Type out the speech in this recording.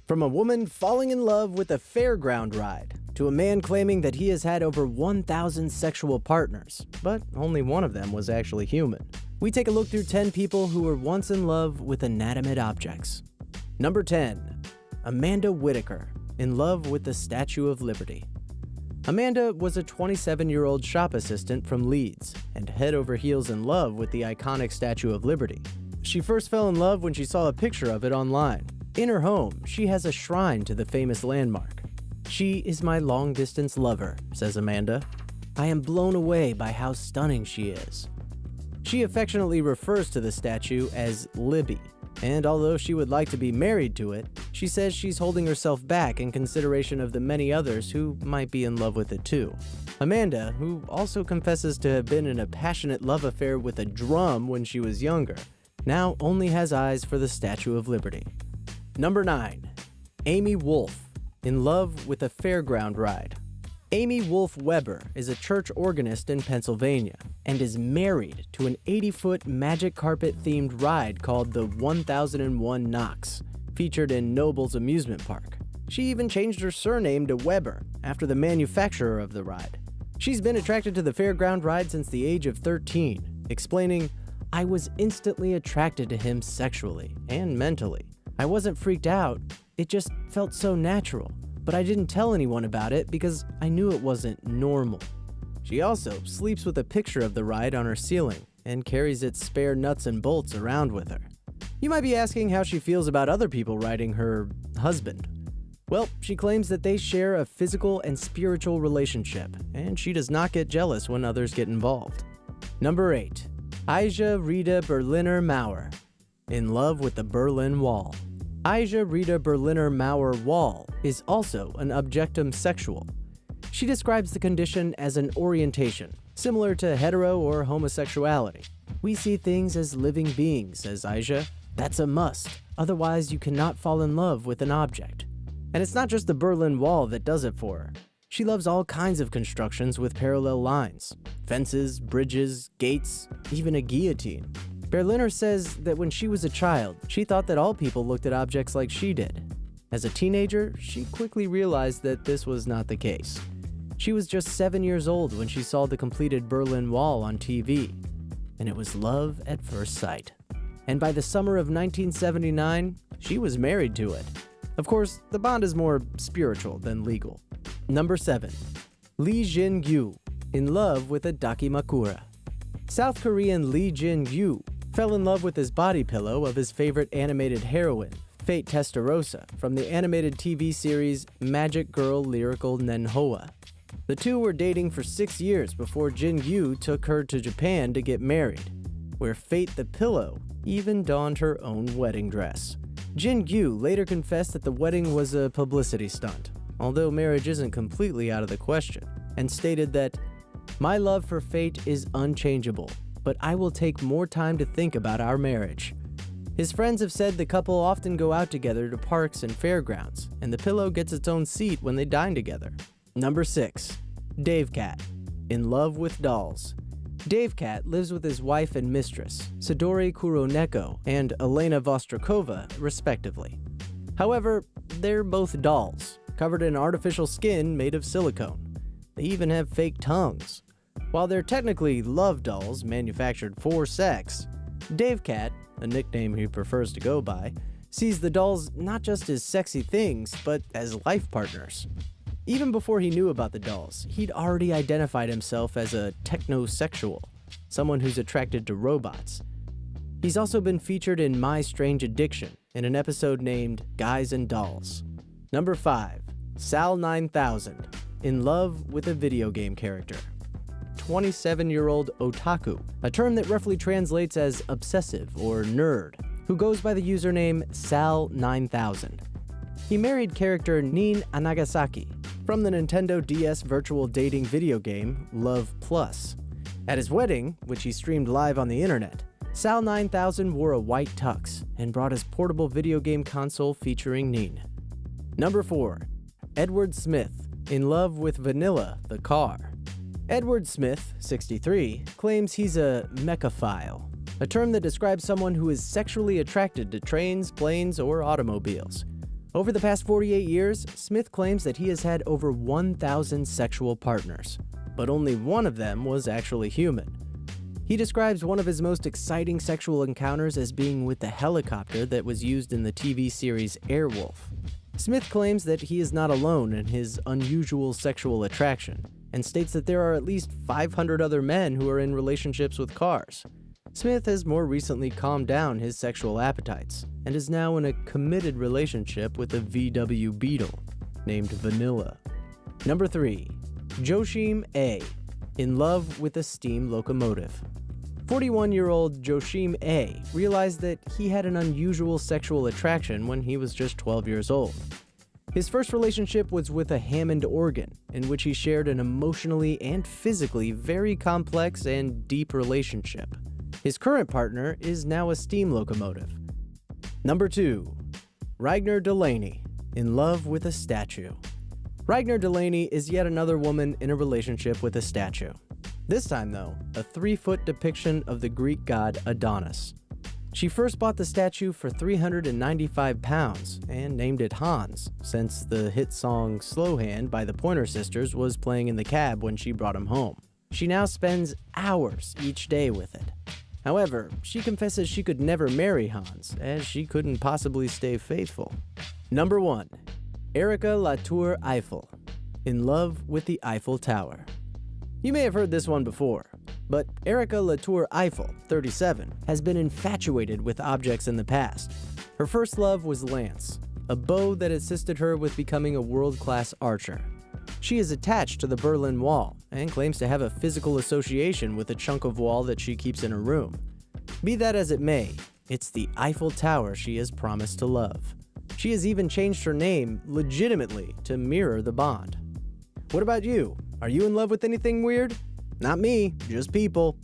From a woman falling in love with a fairground ride, to a man claiming that he has had over 1,000 sexual partners, but only one of them was actually human. We take a look through 10 people who were once in love with inanimate objects. Number 10. Amanda Whitaker, in love with the Statue of Liberty. Amanda was a 27-year-old shop assistant from Leeds, and head over heels in love with the iconic Statue of Liberty. She first fell in love when she saw a picture of it online. In her home, she has a shrine to the famous landmark. "She is my long-distance lover," says Amanda. "I am blown away by how stunning she is." She affectionately refers to the statue as Libby, and although she would like to be married to it, she says she's holding herself back in consideration of the many others who might be in love with it too. Amanda, who also confesses to have been in a passionate love affair with a drum when she was younger, now only has eyes for the Statue of Liberty. Number 9. Amy Wolf, in love with a fairground ride. Amy Wolf Weber is a church organist in Pennsylvania and is married to an 80-foot magic carpet-themed ride called the 1001 Knocks, featured in Noble's amusement park. She even changed her surname to Weber after the manufacturer of the ride. She's been attracted to the fairground ride since the age of 13, explaining, "I was instantly attracted to him sexually and mentally. I wasn't freaked out, it just felt so natural, but I didn't tell anyone about it because I knew it wasn't normal." She also sleeps with a picture of the ride on her ceiling and carries its spare nuts and bolts around with her. You might be asking how she feels about other people riding her husband. Well, she claims that they share a physical and spiritual relationship, and she does not get jealous when others get involved. Number 8. Aisha Rita Berliner Mauer, in love with the Berlin Wall. Aisha Rita Berliner Mauer Wall is also an objectum sexual. She describes the condition as an orientation, similar to hetero or homosexuality. "We see things as living beings," says Aisha. "That's a must, otherwise you cannot fall in love with an object." And it's not just the Berlin Wall that does it for her. She loves all kinds of constructions with parallel lines. Fences, bridges, gates, even a guillotine. Berliner says that when she was a child, she thought that all people looked at objects like she did. As a teenager, she quickly realized that this was not the case. She was just 7 years old when she saw the completed Berlin Wall on TV, and it was love at first sight. And by the summer of 1979, she was married to it. Of course, the bond is more spiritual than legal. Number 7. Lee Jin-gyu, in love with a dakimakura. South Korean Lee Jin-gyu fell in love with his body pillow of his favorite animated heroine, Fate Testarossa, from the animated TV series Magic Girl Lyrical Nenhoa. The two were dating for 6 years before Jin-gyu took her to Japan to get married, where Fate the Pillow even donned her own wedding dress. Jin-gyu later confessed that the wedding was a publicity stunt, although marriage isn't completely out of the question, and stated that, "My love for Fate is unchangeable, but I will take more time to think about our marriage." His friends have said the couple often go out together to parks and fairgrounds, and the pillow gets its own seat when they dine together. Number 6. Dave Cat, in love with dolls. Dave Cat lives with his wife and mistress, Sidori Kuroneko and Elena Vostrakova, respectively. However, they're both dolls, covered in artificial skin made of silicone. They even have fake tongues. While they're technically love dolls manufactured for sex, Dave Cat, a nickname he prefers to go by, sees the dolls not just as sexy things, but as life partners. Even before he knew about the dolls, he'd already identified himself as a technosexual, someone who's attracted to robots. He's also been featured in My Strange Addiction in an episode named Guys and Dolls. Number 5. Sal 9000, in love with a video game character. 27-year-old otaku, a term that roughly translates as obsessive or nerd, who goes by the username Sal9000. He married character Nin Anagasaki from the Nintendo DS virtual dating video game Love Plus. At his wedding, which he streamed live on the internet, Sal9000 wore a white tux and brought his portable video game console featuring Nin. Number 4. Edward Smith, in love with Vanilla the car. Edward Smith, 63, claims he's a mechaphile, a term that describes someone who is sexually attracted to trains, planes, or automobiles. Over the past 48 years, Smith claims that he has had over 1,000 sexual partners, but only one of them was actually human. He describes one of his most exciting sexual encounters as being with the helicopter that was used in the TV series Airwolf. Smith claims that he is not alone in his unusual sexual attraction, and states that there are at least 500 other men who are in relationships with cars. Smith has more recently calmed down his sexual appetites, and is now in a committed relationship with a VW Beetle named Vanilla. Number 3. Joshim A. In love with a steam locomotive. 41-year-old Joshim A. realized that he had an unusual sexual attraction when he was just 12 years old. His first relationship was with a Hammond organ, in which he shared an emotionally and physically very complex and deep relationship. His current partner is now a steam locomotive. Number 2. Ragnar Delaney. In love with a statue. Ragnar Delaney is yet another woman in a relationship with a statue. This time, though, a 3-foot depiction of the Greek god Adonis. She first bought the statue for £395 and named it Hans, since the hit song Slow Hand by the Pointer Sisters was playing in the cab when she brought him home. She now spends hours each day with it. However, she confesses she could never marry Hans, as she couldn't possibly stay faithful. Number 1. Erika Latour Eiffel. In love with the Eiffel Tower. You may have heard this one before, but Erika Latour Eiffel, 37, has been infatuated with objects in the past. Her first love was Lance, a bow that assisted her with becoming a world-class archer. She is attached to the Berlin Wall and claims to have a physical association with a chunk of wall that she keeps in her room. Be that as it may, it's the Eiffel Tower she has promised to love. She has even changed her name legitimately to mirror the bond. What about you? Are you in love with anything weird? Not me, just people.